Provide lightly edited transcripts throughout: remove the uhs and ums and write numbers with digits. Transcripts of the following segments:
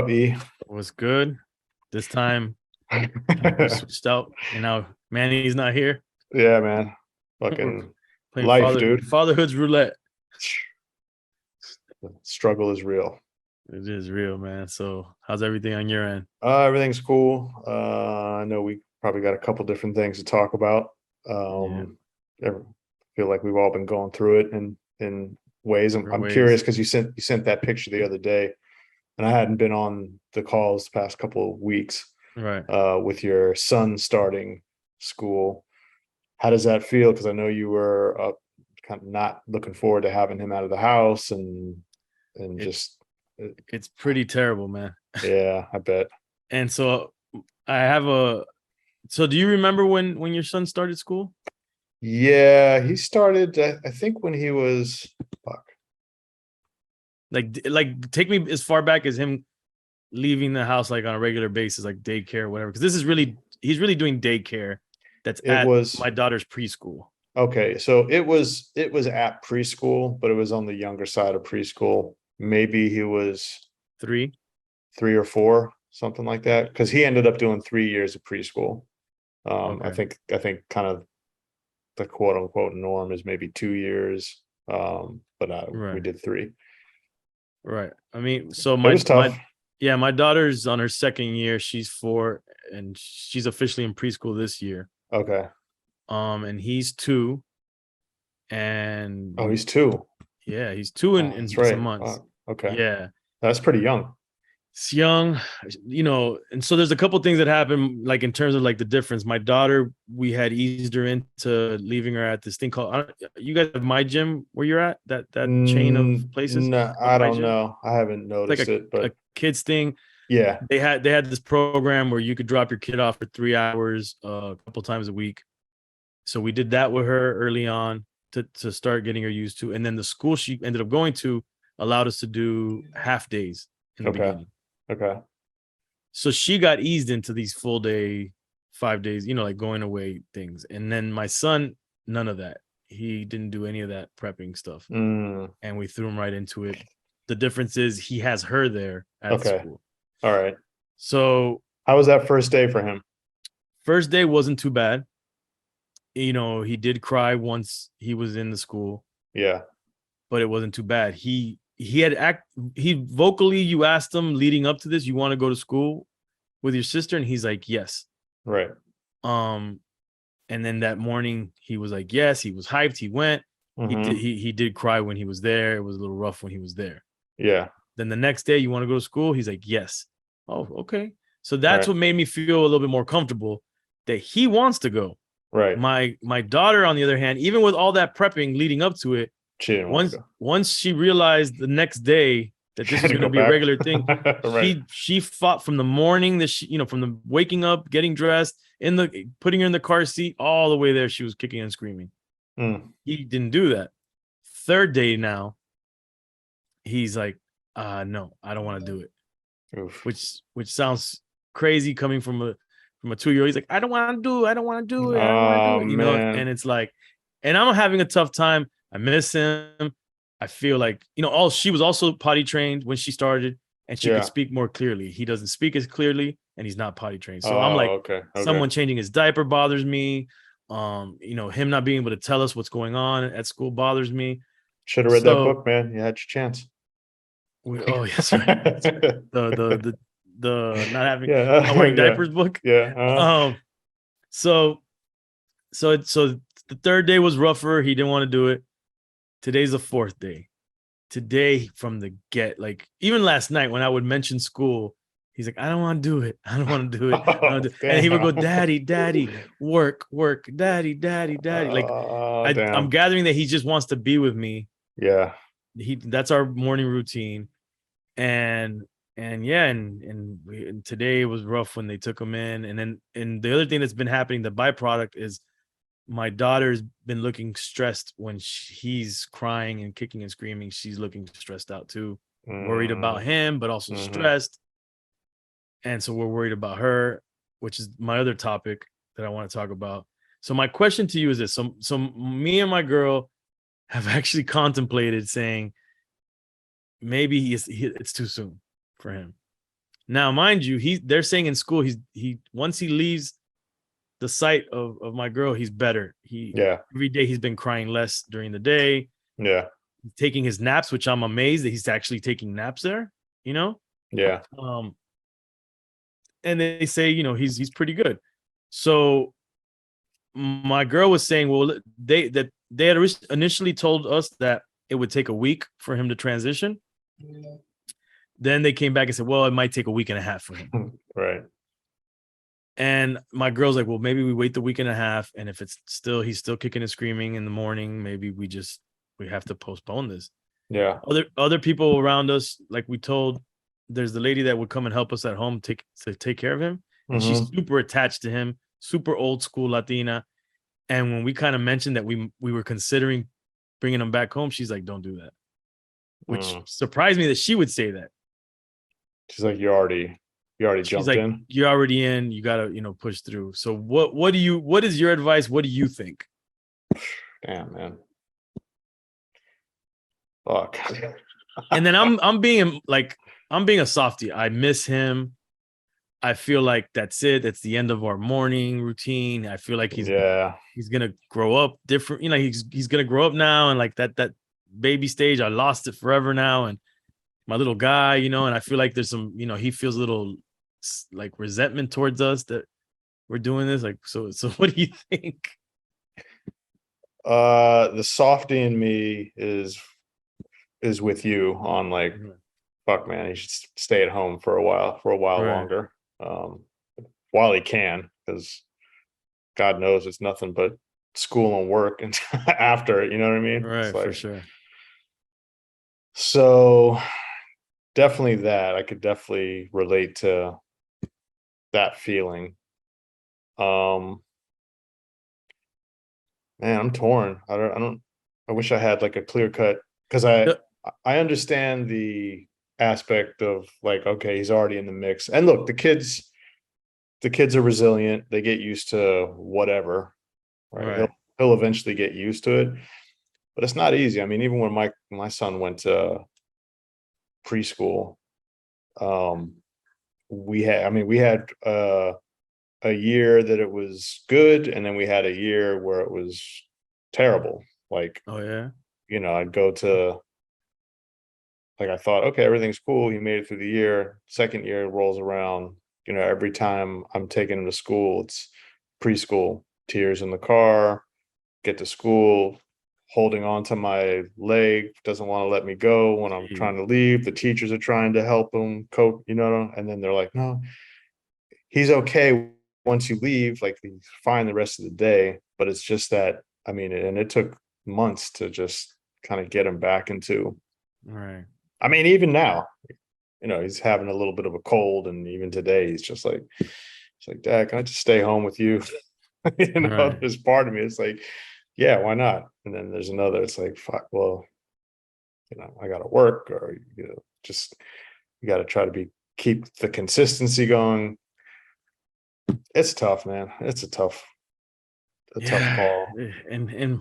up, E? Was good. This time we switched out, and now Manny's not here. Yeah, man. We're Fucking playing life, dude. fatherhood's roulette. The struggle is real. It is real, man. So, how's everything on your end? Everything's cool. I know we probably got a couple different things to talk about. Yeah, I feel like we've all been going through it in ways. I'm, different I'm curious ways. because you sent that picture the other day, and I hadn't been on the calls the past couple of weeks. Right. With your son starting school, how does that feel? Because I know you were kind of not looking forward to having him out of the house, and It just it's pretty terrible, man. yeah, I bet. And so I have a. So, do you remember when your son started school? Yeah, he started. I think when he was fuck. Like take me as far back as him leaving the house like on a regular basis, like daycare or whatever. Because he's really doing daycare. That's It at was my daughter's preschool. okay. So it was at preschool, but it was on the younger side of preschool. Maybe he was 3. 3 or 4, something like that. Because he ended up doing 3 years of preschool. I Okay. think kind of the quote unquote norm is maybe 2 years. But we Right. did 3. Right. I mean, so It was tough. my daughter's on her second year. She's 4 and she's officially in preschool this year. Okay. And he's 2 Oh, and he's 2. yeah, he's 2 Oh, that's in some right. months. Wow. Okay. Yeah. That's pretty young. It's young, and so there's a couple things that happen, like in terms of like the difference. My daughter, we had eased her into leaving her at this thing called. You guys have My Gym where you're at, that chain of places No, called I My don't Gym. know. I haven't It's like noticed it, a but kids thing. yeah. They had this program where you could drop your kid off for 3 hours a couple times a week. So we did that with her early on to start getting her used to, and then the school she ended up going to allowed us to do half days in the Okay. beginning. Okay. So she got eased into these full day, 5 days, like going away things. And then my son, none of that. He didn't do any of that prepping stuff. Mm, And we threw him right into it. The difference is he has her there at okay. school. All right. So How was that first day for him? first day wasn't too bad. He did cry once he was in the school, Yeah. but it wasn't too bad. He vocally, you asked him leading up to this, you want to go to school with your sister? And he's like, yes. Right. Um, and then that morning he was like, yes, he was hyped. He went. Mm-hmm. He did cry when he was there. It was a little rough when he was there. Yeah. Then the next day, you want to go to school? He's like, yes. Oh, okay. So that's Right. what made me feel a little bit more comfortable that he wants to go. Right. My daughter, on the other hand, even with all that prepping leading up to it, She didn't want to go. once she realized the next day that She this had was to going to go be a back. regular thing, Right. she fought from the morning that from the waking up, getting dressed, putting her in the car seat, all the way there. She was kicking and screaming. Mm. He didn't do that. Third day now, he's like, no, I don't want to do it. Oof. Which sounds crazy coming from a 2-year-old. He's like, I don't want to do it. I don't want to do it. I don't want to do Oh it. And man. it's like, and I'm having a tough time. I miss him. I feel like, she was also potty trained when she started and she could Yeah. speak more clearly. He doesn't speak as clearly and he's not potty trained. So I'm like, Oh, okay. Okay. someone changing his diaper bothers me. Him not being able to tell us what's going on at school bothers me. Should have read that So book, man. You had your chance. oh, yes, right. The not Yeah. wearing Yeah. diapers book. Yeah. Um, so the third day was rougher. He didn't want to do it. Today's the fourth day. Today from the like even last night when I would mention school, he's like, I don't want to do it. I don't want to do it. Oh, And he would go, damn. daddy, work, daddy. Like Oh, I'm damn. gathering that he just wants to be with me. Yeah. That's our morning routine. And yeah, and today was rough when they took him in. And the other thing that's been happening, the byproduct is my daughter's been looking stressed when he's crying and kicking and screaming. She's looking stressed out too, worried about Mm, him, but also mhm. stressed. And so we're worried about her, which is my other topic that I want to talk about. So my question to you is this: so me and my girl have actually contemplated saying maybe it's too soon for him. Now, mind you, they're saying in school once he leaves the sight of my girl, he's better. Every day he's been crying less during the day. Yeah. He's taking his naps, which I'm amazed that he's actually taking naps there, you know? Yeah. And they say, he's pretty good. So my girl was saying, well, they had initially told us that it would take a week for him to transition. Then they came back and said, well, it might take a week and a half for him. Right. And my girl's like, well, maybe we wait the week and a half. And if he's still kicking and screaming in the morning, maybe we have to postpone this. Yeah. Other people around us, like we told, there's the lady that would come and help us at home to take care of him. And she's super attached to him, super old school Latina. And when we kind of mentioned that we were considering bringing him back home, she's like, don't do that. Which surprised me that she would say that. She's like, you already jumped in. You're already in. You gotta, push through. So what is your advice? What do you think? Damn, man. Fuck. And then I'm being a softie. I miss him. I feel like that's it. That's the end of our morning routine. I feel like he's gonna grow up different. He's gonna grow up now, and like that baby stage, I lost it forever now. And my little guy, and I feel like there's some, he feels a little like resentment towards us that we're doing this. Like, so what do you think? The softie in me is with you on like, fuck, man, he should stay at home for a while longer. While he can, because God knows it's nothing but school and work and after, you know what I mean? Right, for sure. So definitely that. I could definitely relate to that feeling. Man, I'm torn. I wish I had like a clear cut, because I understand the aspect of like, okay, he's already in the mix. And look, the kids are resilient. They get used to whatever, right? He'll eventually get used to it, but it's not easy. I mean, even when my son went to preschool, we had a year that it was good, and then we had a year where it was terrible. Like, oh yeah, I'd go to, like, I thought, okay, everything's cool. He made it through the year. Second year rolls around. Every time I'm taking him to school, it's preschool, tears in the car, get to school, holding on to my leg, doesn't want to let me go when I'm trying to leave. The teachers are trying to help him cope, and then they're like, no, he's okay once you leave, like he's fine the rest of the day. But it's just that, I mean, and it took months to just kind of get him back into. Right. I mean, even now, he's having a little bit of a cold, and even today he's just like, it's like, Dad, can I just stay home with you? Right. There's part of me, it's like, yeah, why not? And then there's another, it's like, fuck, well, I gotta work, or just, you gotta try to keep the consistency going. It's tough, man. It's a tough call. And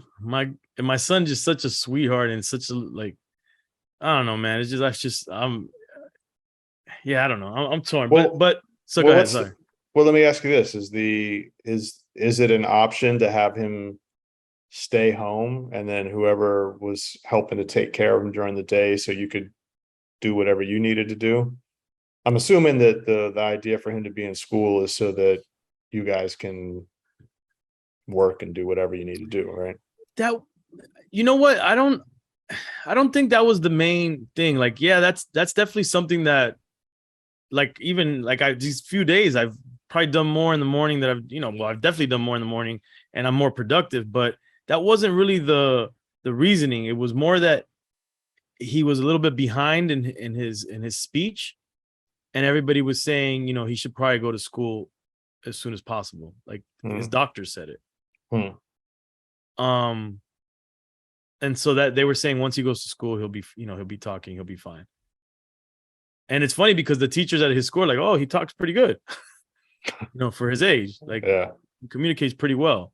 my son just such a sweetheart, and such a, like, I don't know, man. It's just I don't know. I'm torn. Well, but so go ahead. Sorry. Well, let me ask you this: is it an option to have him stay home, and then whoever was helping to take care of him during the day, so you could do whatever you needed to do? I'm assuming that the idea for him to be in school is so that you guys can work and do whatever you need to do, right? That, you know what? I don't think that was the main thing. Like, yeah, that's definitely something that, like, even like these few days, I've probably done more in the morning that I've definitely done more in the morning, and I'm more productive. But that wasn't really the reasoning. It was more that he was a little bit behind in his speech, and everybody was saying, he should probably go to school as soon as possible. Like, his doctor said it. And so that they were saying once he goes to school, he'll be talking, he'll be fine. And it's funny because the teachers at his school are like, oh, he talks pretty good, for his age. Like, he communicates pretty well.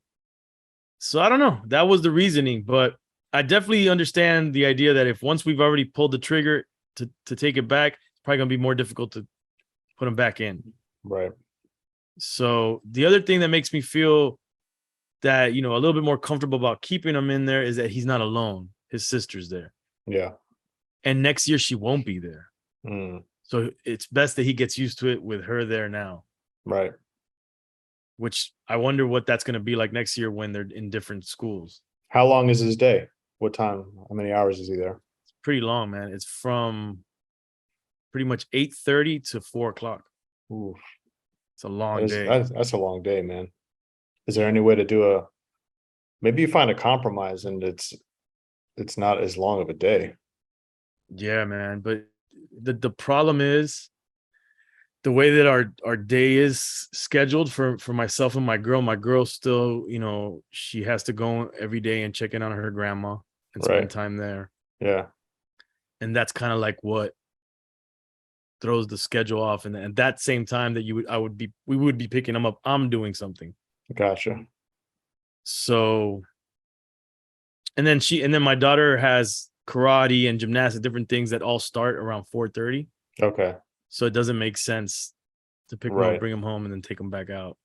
So I don't know. That was the reasoning, but I definitely understand the idea that if once we've already pulled the trigger to take it back, it's probably gonna be more difficult to put him back in. Right. So the other thing that makes me feel that, a little bit more comfortable about keeping him in there is that he's not alone. His sister's there. Yeah. And next year she won't be there. Mm. So it's best that he gets used to it with her there now. Right. Which I wonder what that's going to be like next year when they're in different schools. How long is his day? What time? How many hours is he there? It's pretty long, man. It's from pretty much 8:30 to 4:00. Ooh, It's a long day. that's a long day, man. Is there any way to do maybe you find a compromise and it's not as long of a day? Yeah, man. But the problem is the way that our day is scheduled for myself and my girl. My girl still, she has to go every day and check in on her grandma and spend Right. time there. Yeah. And that's kind of like what throws the schedule off. And at that same time that we would be picking them up, I'm doing something. Gotcha. So, and then my daughter has karate and gymnastics, different things that all start around 4:30. Okay. So it doesn't make sense to pick them up, Right. bring them home, and then take them back out.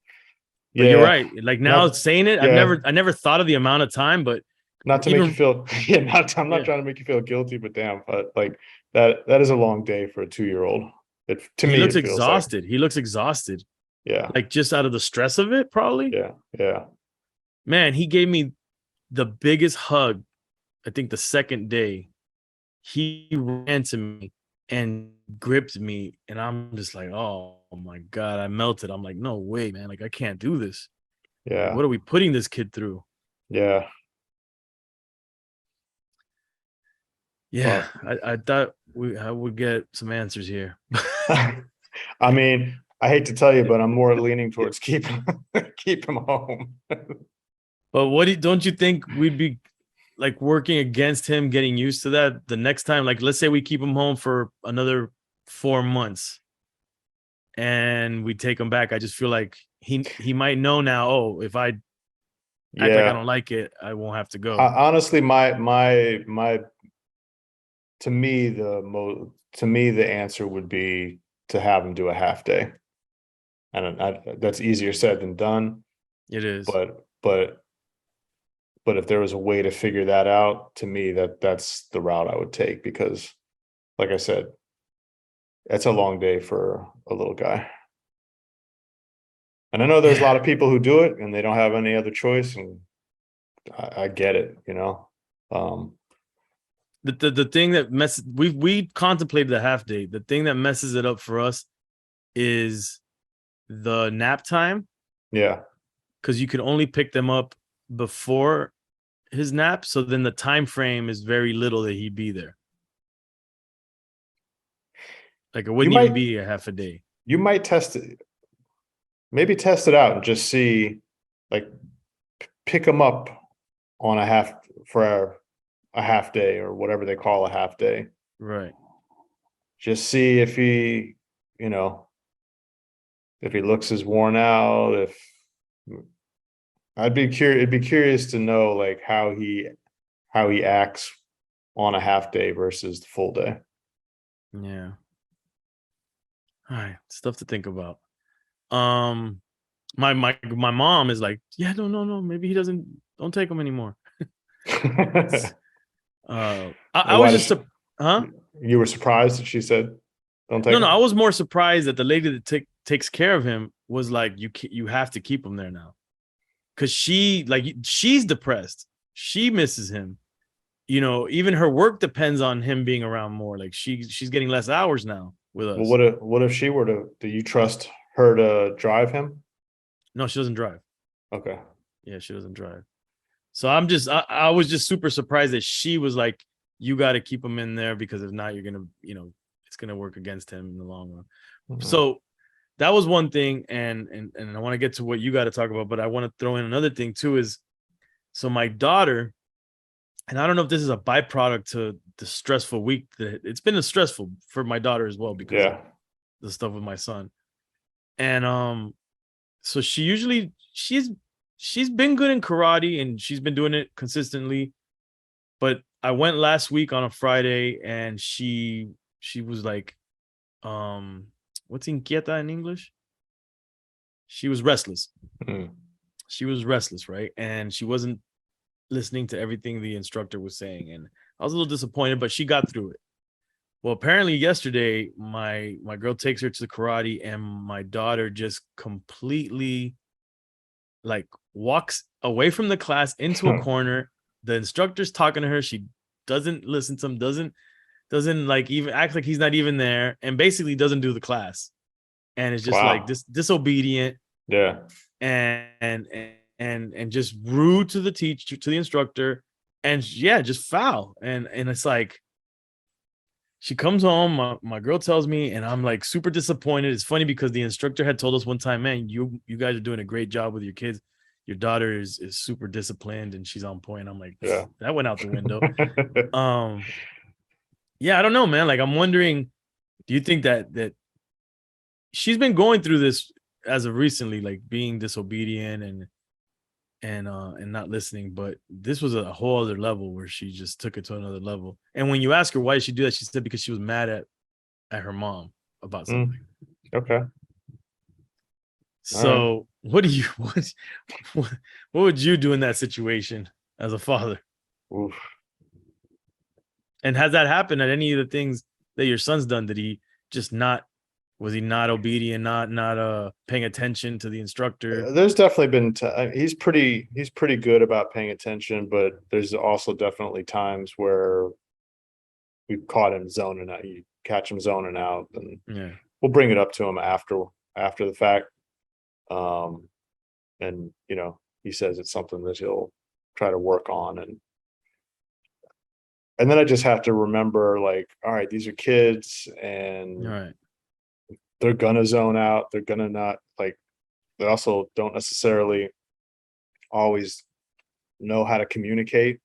But Yeah. you're right. Like now Not, saying it, yeah. I never thought of the amount of time, but Not to make you feel I'm not Yeah. trying to make you feel guilty, but damn, but like that is a long day for a 2-year-old. To he me looks it feels like. exhausted. He looks exhausted. Yeah. Like just out of the stress of it, probably. Yeah. Yeah. Man, he gave me the biggest hug. I think the second day, he ran to me and gripped me, and I'm just like, oh my God, I melted. I'm like, no way, man. Like, I can't do this. Like, Yeah. what are we putting this kid through? Yeah. Yeah, Well, I thought I would get some answers here. I mean, I hate to tell you, but I'm more leaning towards keep him home. But don't you think we'd be like working against him getting used to that the next time? Like, let's say we keep him home for another 4 months and we take him back. I just feel like he might know now, oh, if I act like I Yeah. don't like it, I won't have to go. Honestly, my to me the answer would be to have him do a half day, and that's easier said than done. It is. But if there was a way to figure that out, to me that's the route I would take, because like I said, it's a long day for a little guy. And I know there's a lot of people who do it and they don't have any other choice, and I get it, The thing that we contemplated the half day. The thing that messes it up for us is the nap time, yeah. because you can only pick them up before his nap. So then the time frame is very little that he'd be there. Like it wouldn't even be a half a day. You might maybe test it out and just see, like, pick him up on for a half day or whatever they call a half day. Right. Just see if if he looks as worn out, it'd be curious to know like how he acts on a half day versus the full day. Yeah. All right. Stuff to think about. My mom is like, yeah, no, maybe don't take him anymore. I was just huh? You were surprised that she said don't take him? No, I was more surprised that the lady that takes care of him was like, you have to keep him there now. Cause she's depressed. She misses him. Even her work depends on him being around more. Like she's getting less hours now with us. Well, what if she were do you trust her to drive him? No, she doesn't drive. Okay. Yeah, she doesn't drive. So I was just super surprised that she was like, you got to keep him in there, because if not, you're going to, it's going to work against him in the long run. Mm-hmm. So that was one thing. And I want to get to what you got to talk about, but I want to throw in another thing too, is so my daughter, and I don't know if this is a byproduct to the stressful week that it's been stressful for my daughter as well, because of the stuff with my son. And, so she's been good in karate and she's been doing it consistently. But I went last week on a Friday and she was like, what's inquieta in English? She was restless. Mm. She was restless, right? And she wasn't listening to everything the instructor was saying. And I was a little disappointed, but she got through it. Well, apparently yesterday, my girl takes her to the karate, and my daughter just completely like walks away from the class into a corner. The instructor's talking to her. She doesn't listen to him, doesn't like even act like he's not even there, and basically doesn't do the class. And it's just like Wow. this disobedient Yeah. and just rude to the teacher, to the instructor, and yeah, just foul. And it's like she comes home, my girl tells me, and I'm like super disappointed. It's funny because the instructor had told us one time, man, you guys are doing a great job with your kids. Your daughter is super disciplined and she's on point. I'm like, Yeah. that went out the window. Yeah, I don't know, man. Like, I'm wondering, do you think that she's been going through this as of recently, like being disobedient and not listening, but this was a whole other level where she just took it to another level. And when you ask her why did she do that, she said because she was mad at her mom about something. Okay. All right. So what do you what would you do in that situation as a father? Oof. And has that happened at any of the things that your son's done? Did he just not, was he not obedient, not paying attention to the instructor? There's definitely been he's pretty good about paying attention, but there's also definitely times where we've caught him zoning out. You catch him zoning out, and Yeah. we'll bring it up to him after the fact. And he says it's something that he'll try to work on, and then I just have to remember, like, all right, these are kids, and All right. they're gonna zone out. They're gonna not like. They also don't necessarily always know how to communicate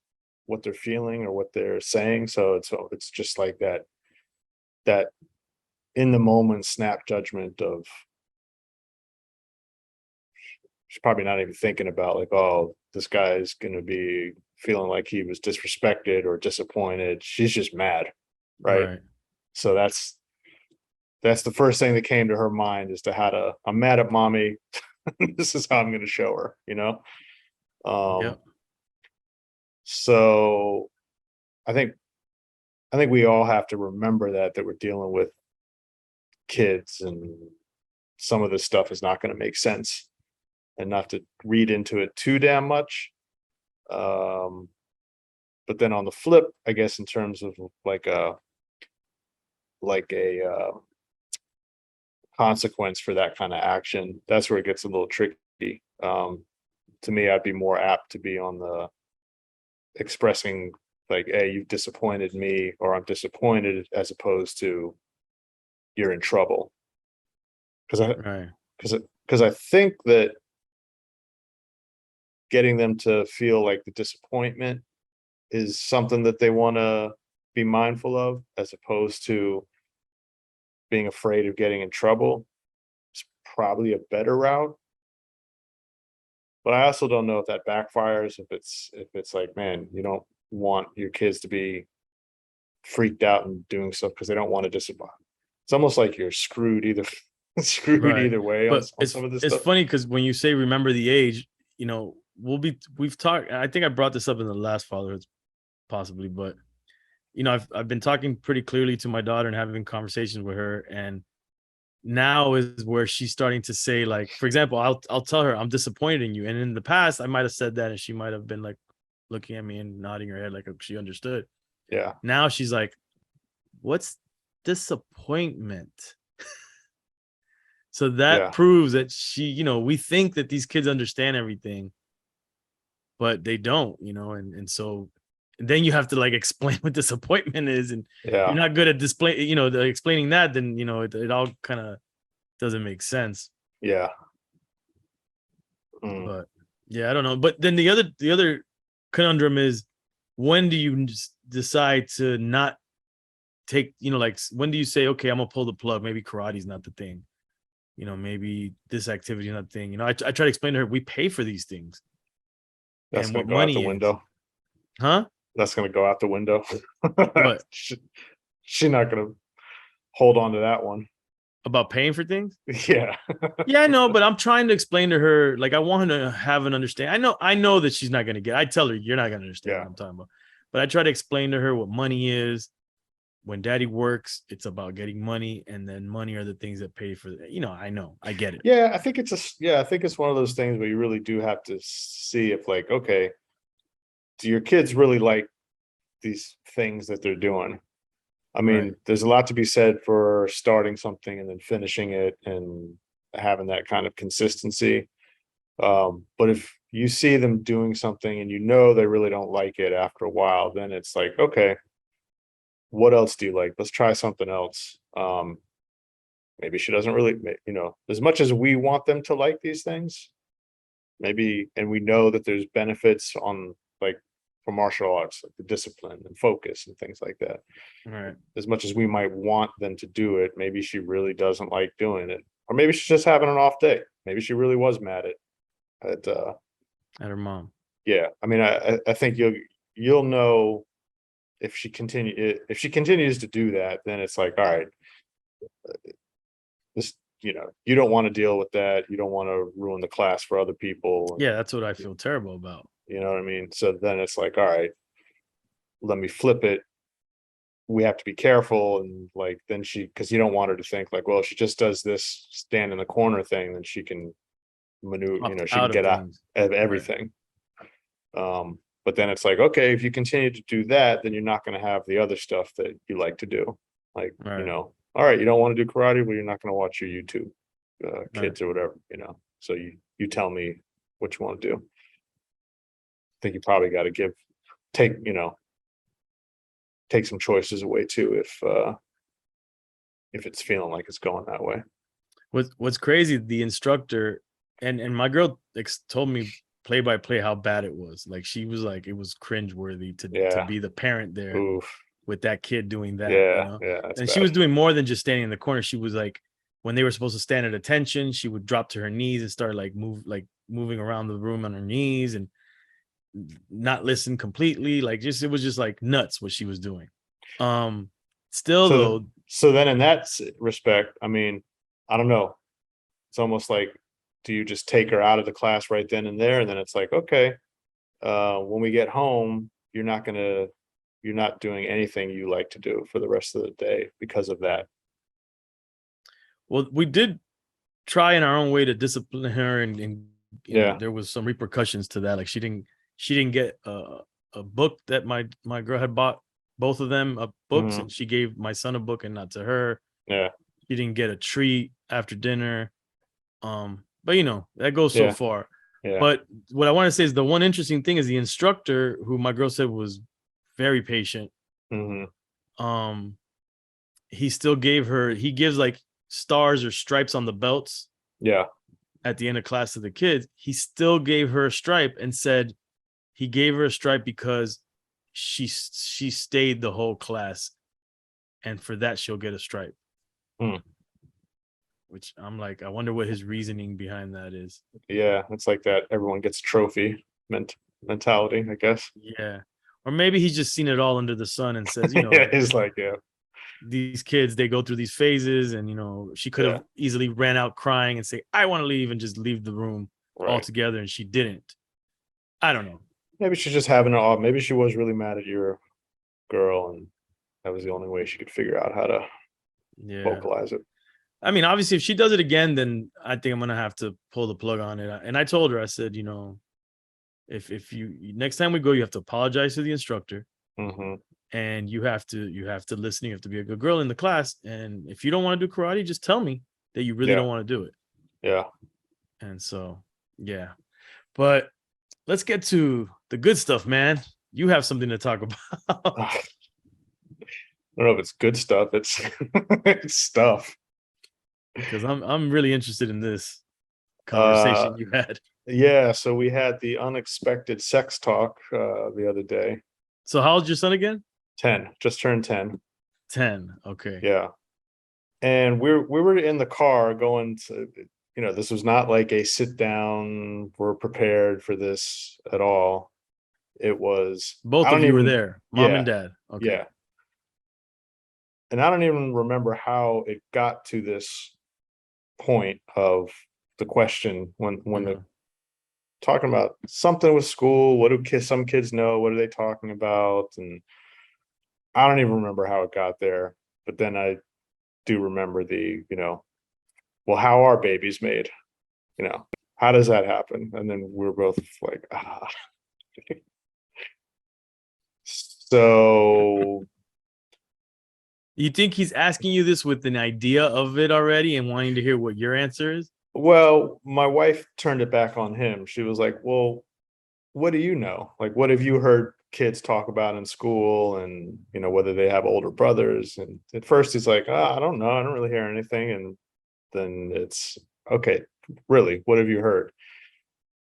what they're feeling or what they're saying. So it's just like that in the moment snap judgment of she's probably not even thinking about, like, oh, this guy's gonna be feeling like he was disrespected or disappointed. She's just mad, right? Right. So that's the first thing that came to her mind, is to how to, I'm mad at mommy. This is how I'm gonna show her. Yep. So I think we all have to remember that we're dealing with kids, and some of this stuff is not going to make sense, and not to read into it too damn much. But then on the flip, I guess, in terms of like a consequence for that kind of action, that's where it gets a little tricky. To me, I'd be more apt to be on the expressing, like, hey, you've disappointed me, or I'm disappointed, as opposed to you're in trouble. Because I Right. because I think that getting them to feel like the disappointment is something that they want to be mindful of, as opposed to being afraid of getting in trouble. It's probably a better route. But I also don't know if that backfires, if it's like, man, you don't want your kids to be freaked out and doing stuff because they don't want to disappoint. It's almost like you're screwed either screwed Right. either way on But some of this it's stuff. funny because when you say remember the age, we've talked. I think I brought this up in the last fatherhoods possibly, but I've been talking pretty clearly to my daughter and having conversations with her, and now is where she's starting to say, like, for example, I'll tell her I'm disappointed in you, and in the past I might have said that, and she might have been like looking at me and nodding her head like she understood. Yeah. Now she's like, "What's disappointment?" So that Yeah. proves that we think that these kids understand everything, but they don't, and so then you have to like explain what disappointment is, and you're Yeah. not good at display, explaining that, then it all kind of doesn't make sense. Yeah. Mm. But yeah, I don't know. But then the other conundrum is, when do you decide to not take, like, when do you say, okay, I'm gonna pull the plug? Maybe karate's not the thing. Maybe this activity is not the thing. I try to explain to her, we pay for these things That's and gonna what go out the money is. window. Huh? That's gonna go out the window. What? She's not gonna hold on to that one. About paying for things. Yeah. Yeah, I know, but I'm trying to explain to her, like, I want her to have an understanding. I know that she's not gonna get. I tell her you're not gonna understand Yeah. what I'm talking about, but I try to explain to her what money is. When daddy works, it's about getting money, and then money are the things that pay for. I know, I get it. Yeah, I think it's one of those things where you really do have to see if, like, okay, do your kids really like these things that they're doing? I mean, Right. there's a lot to be said for starting something and then finishing it and having that kind of consistency. But if you see them doing something and they really don't like it after a while, then it's like, okay, what else do you like? Let's try something else. Maybe she doesn't really, as much as we want them to like these things, maybe, and we know that there's benefits on, like, for martial arts, like the discipline and focus and things like that. Right. As much as we might want them to do it, maybe she really doesn't like doing it, or maybe she's just having an off day. Maybe she really was mad at At her mom. yeah. I mean, I think you'll know if she continues to do that, then it's like, all right, this, you don't want to deal with that. You don't want to ruin the class for other people. Yeah, that's what I feel terrible about. You know what I mean? So then it's like, all right, let me flip it. We have to be careful. And, like, then because you don't want her to think like, well, if she just does this stand in the corner thing, then she can maneuver, Opt she can out of get out things. of Right. everything. But then it's like, okay, if you continue to do that, then you're not going to have the other stuff that you like to do. Like, Right. all right, you don't want to do karate, well, you're not going to watch your YouTube Right. kids or whatever, So you tell me what you want to do. I think you probably got to take, take some choices away too, if it's feeling like it's going that way. What's crazy, the instructor and my girl told me play by play how bad it was. Like, she was like, it was cringeworthy to Yeah. be the parent there Oof. with that kid doing that, Yeah. Yeah. That's And she was bad. doing more than just standing in the corner. She was like, when they were supposed to stand at attention, she would drop to her knees and start moving around the room on her knees and not listen completely. Like, it was just like nuts what she was doing. Still So, though, so then in that respect, I mean, I don't know. It's almost like, do you just take her out of the class right then and there? And then it's like, okay, when we get home, you're not doing anything you like to do for the rest of the day because of that. well, we did try in our own way to discipline her, and Yeah. there was some repercussions to that. Like, she didn't get a book that my girl had bought both of them books, Hmm. and she gave my son a book and not to her. Yeah. She didn't get a treat after dinner. But that goes so Yeah. far. Yeah. But what I want to say is, the one interesting thing is the instructor, who my girl said was very patient. Hmm. Um, he gives like stars or stripes on the belts Yeah. at the end of class to the kids. He still gave her a stripe and said he gave her a stripe because she stayed the whole class, and for that she'll get a stripe. Hmm. Which I'm like, I wonder what his reasoning behind that is. Yeah. It's like that. Everyone gets a trophy mentality, I guess. Yeah. Or maybe he's just seen it all under the sun and says, Yeah. He's like, yeah. these kids, they go through these phases, and she could Yeah. have easily ran out crying and say, I want to leave, and just leave the room Right. altogether, and she didn't. I don't know. Maybe she's just having it off. Maybe she was really mad at your girl, and that was the only way she could figure out how to Yeah. vocalize it. I mean, obviously, if she does it again, then I think I'm gonna have to pull the plug on it. And I told her, I said, if you next time we go, you have to apologize to the instructor, Hmm. and you have to listen. You have to be a good girl in the class. And if you don't want to do karate, just tell me that you really Yeah. don't want to do it. Yeah. And so, yeah. But let's get to the good stuff, man. You have something to talk about. I don't know if it's good stuff. It's it's stuff. Because I'm really interested in this Uh, conversation you had. yeah. So we had the unexpected sex talk the other day. So how old's your son again? 10, just turned 10. 10. Okay. Yeah. And we were in the car going to, this was not like a sit down, we're prepared for this at all. It was, I Both of don't you were even, there, mom and yeah, dad. Okay. yeah. And I don't even remember how it got to this point of the question when Uh-huh. the talking about something with school. What do some kids know? What are they talking about? And I don't even remember how it got there, but then I do remember well, how are babies made? How does that happen? And then we're both like, ah. So, You think he's asking you this with an idea of it already and wanting to hear what your answer is? well, my wife turned it back on him. She was like, well, what do you know? Like, what have you heard kids talk about in school, and whether they have older brothers? And at first he's like, I don't know, I don't really hear anything. And then it's okay, really, what have you heard?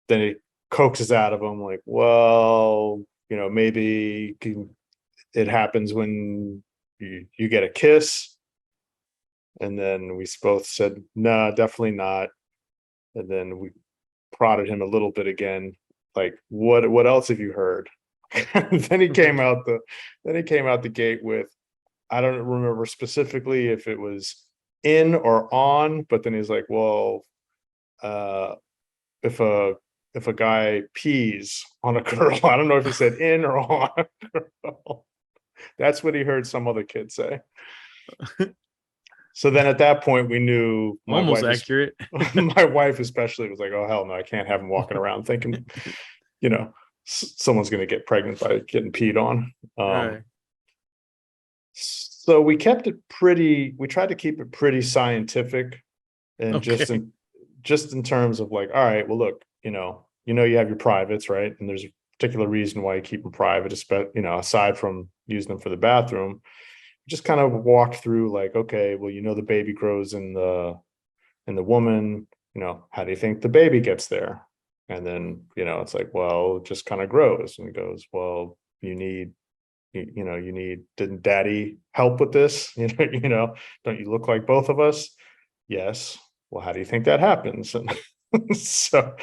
Then he coaxes out of him like, well, maybe it happens when you get a kiss. And then we both said, no, definitely not. And then we prodded him a little bit again, like, what else have you heard? then he came out the gate with, I don't remember specifically if it was in or on, but then he's like, well, if a guy pees on a girl, I don't know if he said in or on a girl. That's what he heard some other kid say. So then at that point we knew Almost accurate. my wife especially was like, oh hell no, I can't have him walking around thinking, someone's going to get pregnant by getting peed on. Right. So we tried to keep it pretty scientific, and Okay. just in terms of like, all right, well, look, you have your privates, right? And there's a particular reason why you keep them private, aside from using them for the bathroom. Just kind of walked through like, okay, well, the baby grows in the woman, how do you think the baby gets there? And then, it's like, well, it just kind of grows. And he goes, well, didn't daddy help with this? Don't you look like both of us? Yes. Well, how do you think that happens? And so,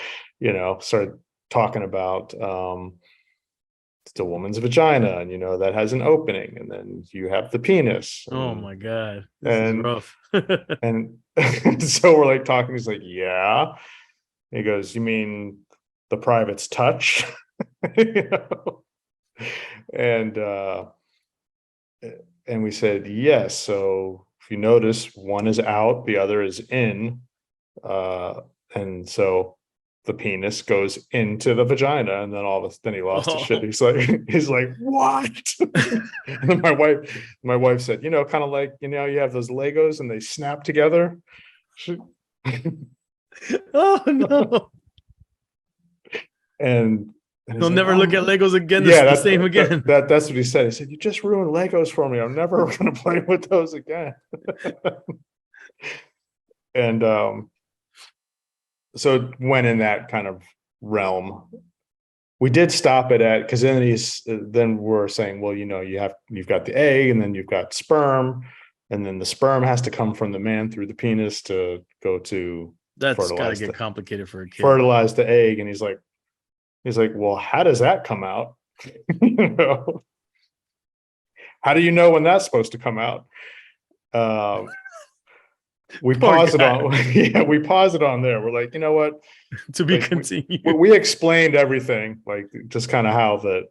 started talking about it's a woman's vagina, and that has an opening, and then you have the penis, Oh my God. This is and rough. and so we're like talking. He's like, yeah. He goes, you mean the privates touch? You know? And and we said yes. So if you notice, one is out, the other is in, and so the penis goes into the vagina, and then then he lost his shit. Oh. He's like, what? And then my wife said, kind of like, you have those Legos and they snap together. Oh no. and he's He'll like, never look oh at Legos again yeah, the same again. that's what he said. He said, you just ruined Legos for me. I'm never gonna play with those again. And so it went in that kind of realm. We did stop it at, because then we're saying, well, you've got the egg, and then you've got sperm, and then the sperm has to come from the man through the penis to go to That's got to fertilize get complicated for a kid. fertilize the egg. And he's like, well, how does that come out? you know how do you know when that's supposed to come out? We Poor pause it guy. on yeah, we pause it on there. We're like, you know what, To be like continued. we explained everything, like just kind of how the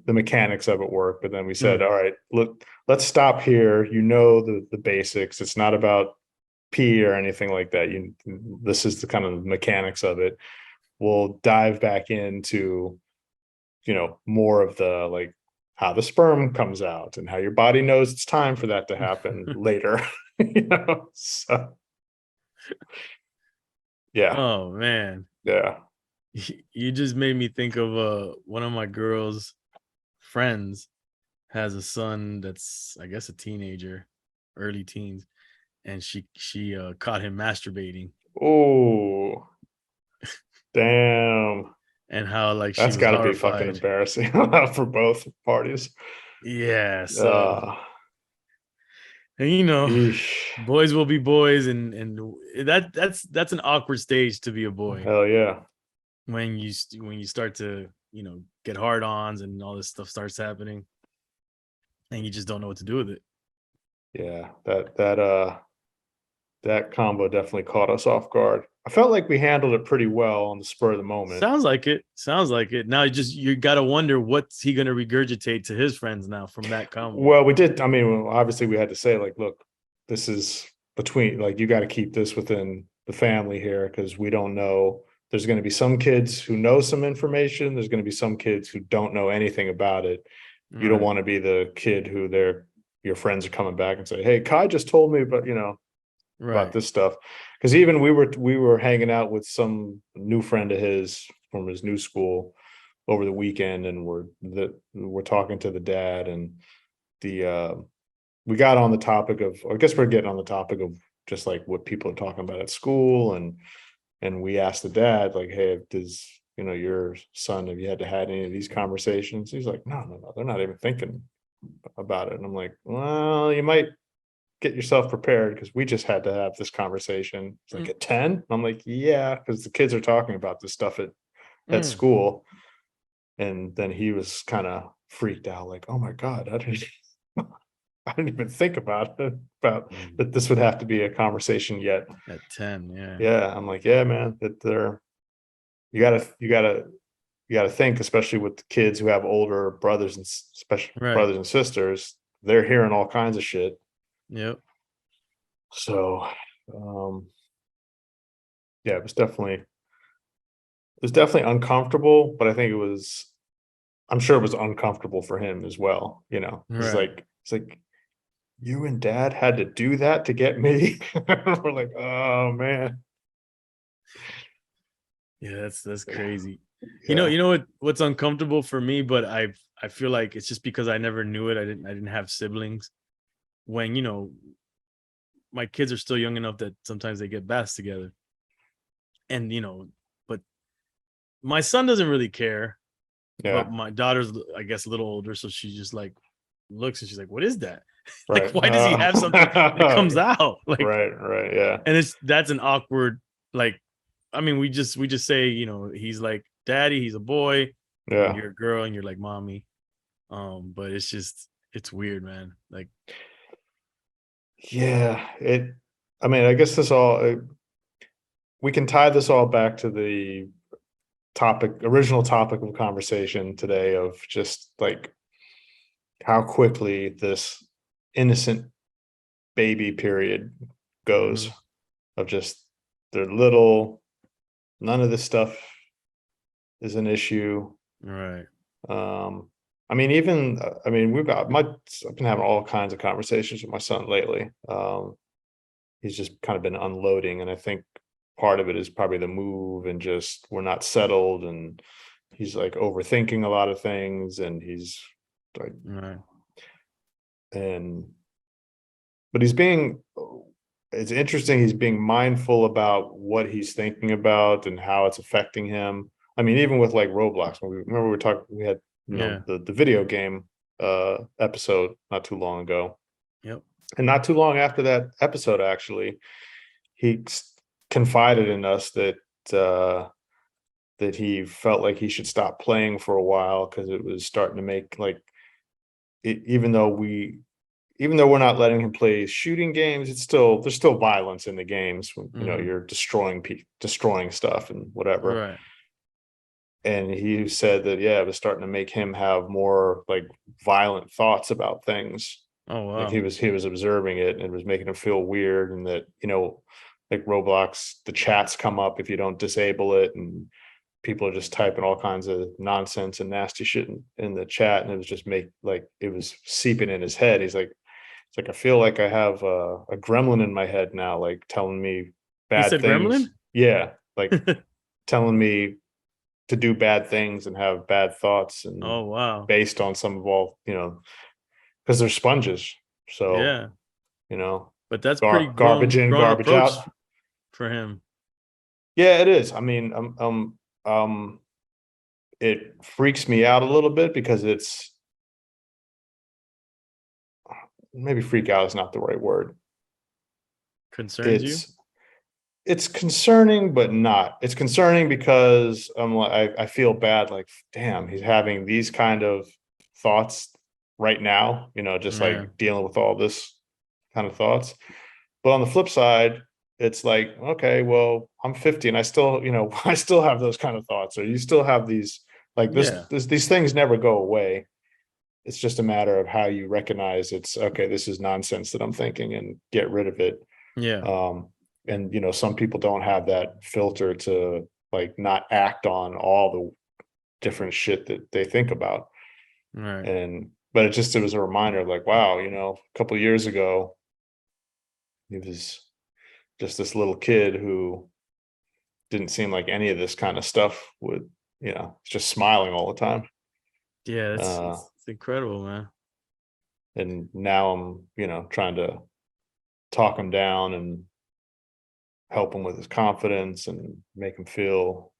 mechanics of it work, but then we said, all right, look, let's stop here. The basics. It's not about pee or anything like that. This is the kind of mechanics of it. We'll dive back into more of the, like, how the sperm comes out and how your body knows it's time for that to happen later. So yeah. Oh man. Yeah. You just made me think of one of my girl's friends has a son that's, I guess, a teenager, early teens, and she caught him masturbating. Oh, damn. And how like she That's was got to be fucking horrified. embarrassing for both parties. Yeah, so Uh, and Eesh. boys will be boys, and that's an awkward stage to be a boy Hell yeah. when you start to get hard-ons and all this stuff starts happening and you just don't know what to do with it. Yeah. that combo definitely caught us off guard. I felt like we handled it pretty well on the spur of the moment. Sounds like it. Sounds like it. Now you gotta wonder what's he gonna regurgitate to his friends now from that combo. Well, we did. I mean, obviously, we had to say, like, look, this is between, like, you got to keep this within the family here because we don't know. There's going to be some kids who know some information. There's going to be some kids who don't know anything about it. You don't Right. want to be the kid who your friends are coming back and say, "Hey, Kai just told me about about Right. this stuff." Because even we were hanging out with some new friend of his from his new school over the weekend, and we're talking to the dad, and the we got on the topic of, I guess we're getting on the topic of just like what people are talking about at school, and we asked the dad, like, hey, does your son, have you had to had any of these conversations? He's like, no, no, no, they're not even thinking about it. And I'm like, well, you might get yourself prepared because we just had to have this conversation. It's like at 10. I'm like, yeah, because the kids are talking about this stuff at school. And then he was kind of freaked out, like, oh my God, I didn't even think about it, about that this would have to be a conversation yet. At 10, yeah. Yeah. I'm like, yeah, man, that you gotta think, especially with the kids who have older brothers and special Right. brothers and sisters, they're hearing all kinds of shit. Yep. So, um, yeah, it was definitely uncomfortable, but I think I'm sure it was uncomfortable for him as well. Right. It's like, you and dad had to do that to get me. We're like, oh man. Yeah, that's crazy. Yeah. You know what's uncomfortable for me, but I feel like it's just because I never knew it. I didn't have siblings. When, my kids are still young enough that sometimes they get baths together. And but my son doesn't really care, Yeah. but my daughter's, I guess, a little older, so she just like looks and she's like, what is that? Like, Right. why does he have something that comes out? Like, Right. Right. Yeah. and that's an awkward, like, I mean, we just say, he's like daddy, he's a boy, and Yeah. you're a girl and you're like mommy. But it's weird, man. Like, Yeah. I mean, I guess we can tie this all back to the original topic of conversation today of just like how quickly this innocent baby period goes, mhm, of just they're little, none of this stuff is an issue. right. Um, I mean, even I mean, I've been having all kinds of conversations with my son lately. He's just kind of been unloading, and I think part of it is probably the move, and just we're not settled, and he's like overthinking a lot of things, and he's like, Right. and but it's interesting, he's being mindful about what he's thinking about and how it's affecting him. I mean, even with like Roblox, when we were talking, we had Yeah. the video game episode not too long ago, Yep. and not too long after that episode, actually, he confided in us uh that he felt like he should stop playing for a while because it was starting to make like it, even though we're not letting him play shooting games, there's still violence in the games when Hmm. you're destroying stuff and whatever. Right. And he said that, yeah, it was starting to make him have more like violent thoughts about things. Oh Like wow. he was observing it, and it was making him feel weird, and that like Roblox, the chats come up if you don't disable it, and people are just typing all kinds of nonsense and nasty shit in the chat, and it was just it was seeping in his head. He's like, it's like, I feel like I have a gremlin in my head now, like telling me He bad said gremlin. things. Yeah, like telling me to do bad things and have bad thoughts, and Oh wow. based on some of all, because they're sponges. So, Yeah, you know, but that's pretty garbage in, grown garbage approach out. for him. Yeah, it is. I mean, it freaks me out a little bit because maybe freak out is not the right word. Concerns you. It's it's concerning, but not. It's concerning because I feel bad. Like, damn, he's having these kind of thoughts right now. Just Yeah. like dealing with all this kind of thoughts. But on the flip side, it's like, okay, well, I'm 50 and I still, I still have those kind of thoughts, or you still have these, like Yeah. these things never go away. It's just a matter of how you recognize it's okay, this is nonsense that I'm thinking, and get rid of it. Yeah. And some people don't have that filter to like not act on all the different shit that they think about. Right. And but it was a reminder, like, wow, a couple of years ago, he was just this little kid who didn't seem like any of this kind of stuff would, just smiling all the time. Yeah, Uh, it's incredible, man. and now I'm, trying to talk him down and help him with his confidence and make him feel,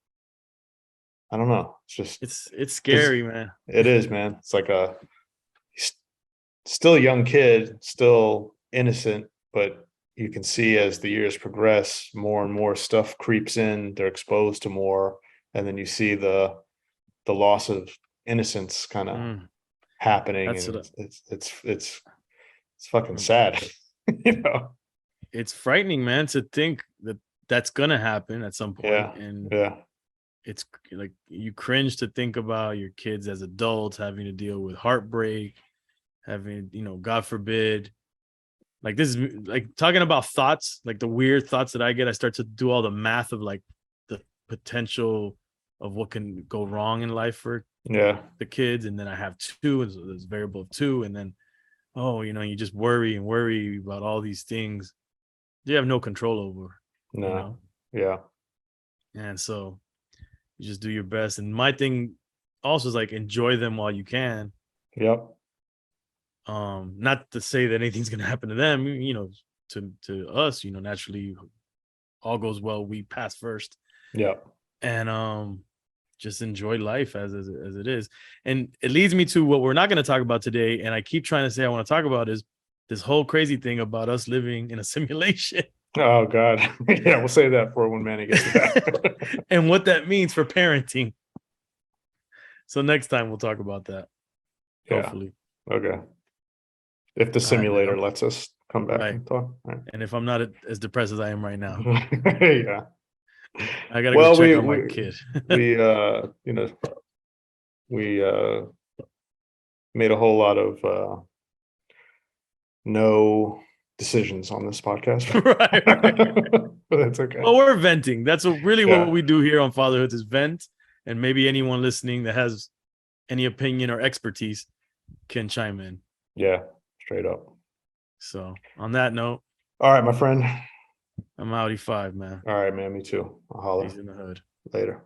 I don't know. It's just It's because scary, man. it is, man. It's like he's still a young kid, still innocent, but you can see as the years progress, more and more stuff creeps in. They're exposed to more, and then you see the loss of innocence kind of Mm, happening, that's and what it's fucking I, sad, you know. it's frightening, man, to think that that's gonna happen at some point, Yeah, and yeah, it's like you cringe to think about your kids as adults having to deal with heartbreak, having, God forbid, like this is like talking about thoughts, like the weird thoughts that I get. I start to do all the math of like the potential of what can go wrong in life for yeah. the kids, and then I have two, and so there's a variable of two, and then you just worry and worry about all these things you have no control over, you No, know, yeah, and so you just do your best. And my thing also is like enjoy them while you can. yep, Not to say that anything's gonna happen to them, to us, naturally all goes well, we pass first, yep. and just enjoy life as it is. And it leads me to what we're not going to talk about today, and I keep trying to say I want to talk about, is this whole crazy thing about us living in a simulation. Oh God, yeah. We'll save that for when Manny gets back. And what that means for parenting. So next time we'll talk about that, Yeah. hopefully. Okay. If the All right, man. simulator lets us come back Right. and talk. All And if I'm not as depressed as I am right now, right. Yeah. I gotta go Well, check on my kid. we we made a whole lot of no decisions on this podcast. Right. But that's okay. Well, we're venting. That's really what Yeah. we do here on Fatherhoods, is vent. And maybe anyone listening that has any opinion or expertise can chime in. Yeah. Straight up. So on that note, All right, my friend. I'm Audi 5, man. All right, man. Me too. I'll holler Peace in the hood. later.